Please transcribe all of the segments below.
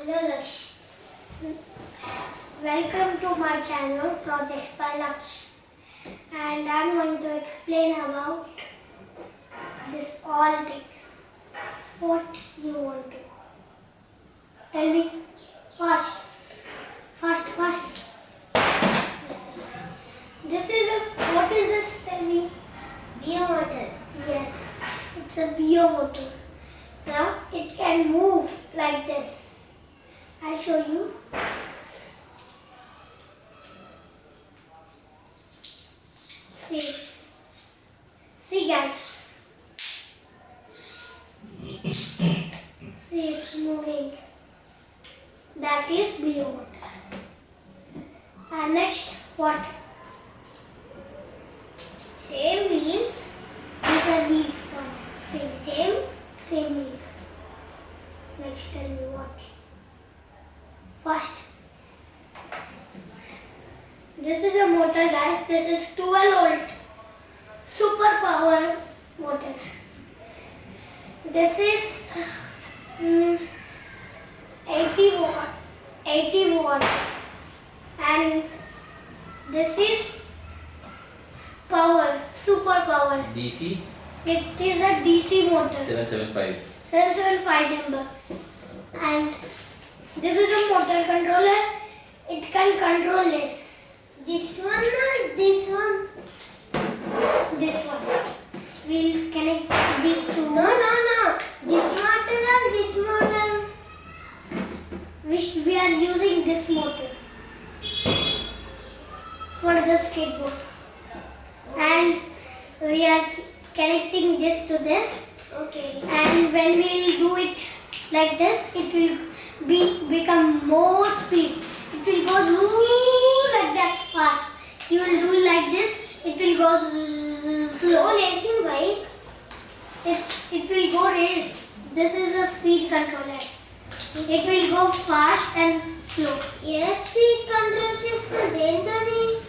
Hello Laksh. Welcome to my channel Projects by Laksh, and I'm going to explain about this all things. What you want to tell me? Fast. This is what is this? Tell me. Beer motor. Yes, it's a beer motor. Now it can move like this. I'll show you. See guys. See, it's moving. That is beer motor. And next, what? Same wheels. These are wheels. Same wheels. Next, tell me what? First, this is a motor, guys. This is 12-volt super power motor. This is 80 watt, and this is power, super power. DC It is a DC motor. 775. number. And this is a motor controller. It can control this. This one or this one? This one. We'll connect these two. No. This motor or this motor? We are using this motor for the skateboard. And we are connecting this to this. Okay. And when we do it like this, it will become more speed. It will go like that fast. You will do like this, it will go slow. Racing bike. It will go race. This is a speed controller. It will go fast and slow. Yes, speed control system. Dentoni.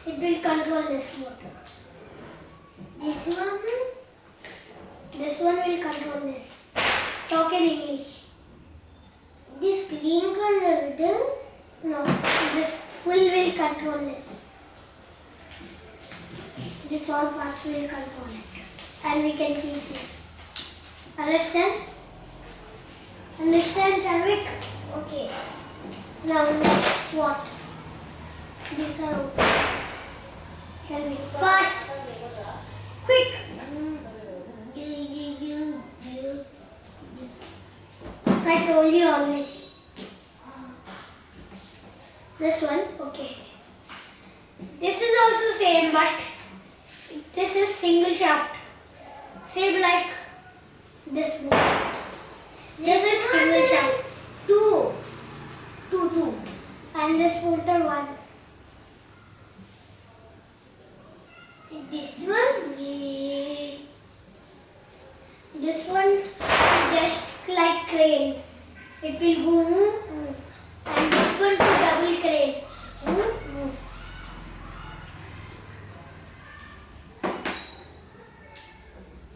It will control this motor. This one. This one will control this. Talk in English. This green color. No, this full will control this. This all parts will control it. And we can keep it. Understand? Understand, Charvik? Okay. Now next what? These are open. Shall we? Fast! Quick! I told you already. This one, okay. This is also same, but this is single shaft. Same like this one. This is single shaft. Two. And this motor one. This one. This one just like crane. It will go. And this one to double crane.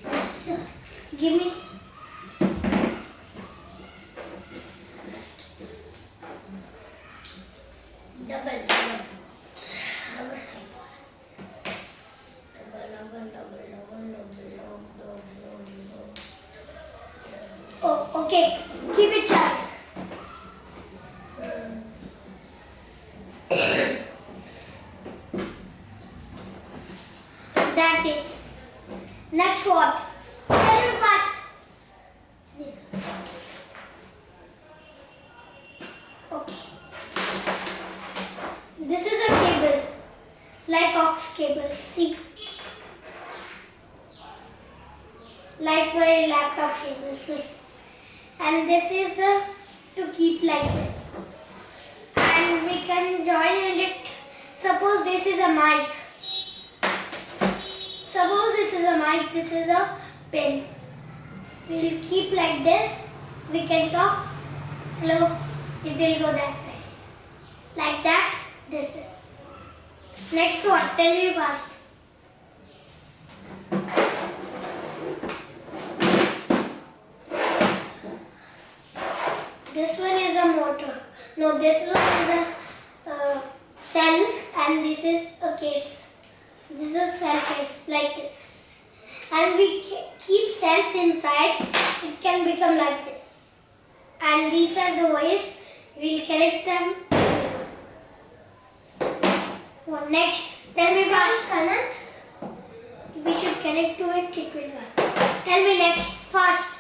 Yes. Give me. Double. Oh, okay. Keep it charged. That is. Next what? Tell me fast. This Okay. This is a cable. Like aux cable. See. Like my laptop cable. See. And this is the to keep like this. And we can join it. Suppose this is a mic. Suppose this is a mic, this is a pen. We will keep like this. We can talk. Hello. It will go that side. Like that, this is. Next one, tell me fast. No, this one is a cells and this is a case. This is a cell case like this. And we keep cells inside, it can become like this. And these are the ways we'll connect them. What next? Tell me fast. Connect. If we should connect to it, it will work. Tell me next, fast.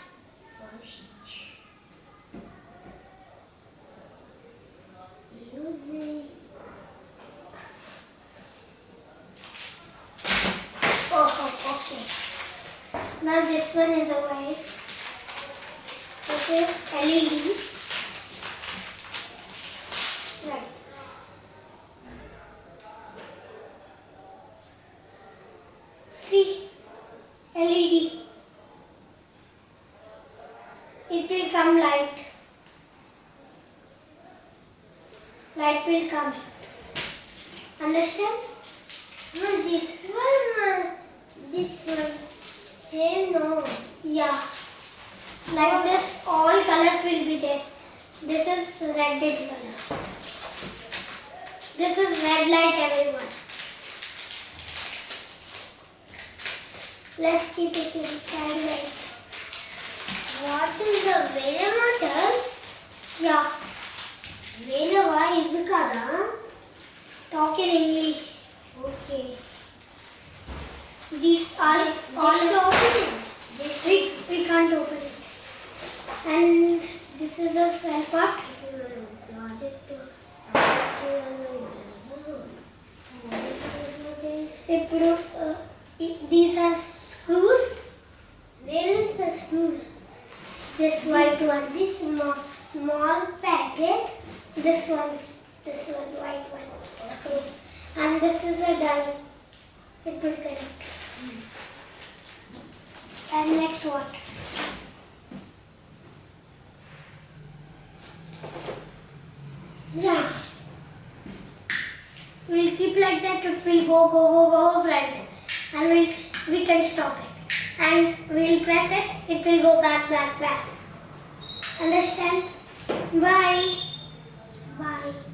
Oh, okay. Now this one is a white. This is LED. Right. See, LED. It will come light. Light will come. Understand? No, this one. Same, no. Yeah. Like this, all colors will be there. This is red color. This is red light, everyone. Let's keep it inside light. What is the Vela motors? Yeah. Velava ivi kada? Talk in English. Okay. These are all Just open it. we can't open it. And this is a cell part. These are screws. Where is the screws? This white one. This small packet. This one, white one. Okay. And this is a dial. It will connect. And next what? Yeah. We'll keep like that. It will go front. And we can stop it. And we'll press it. It will go back. Understand? Bye. Bye.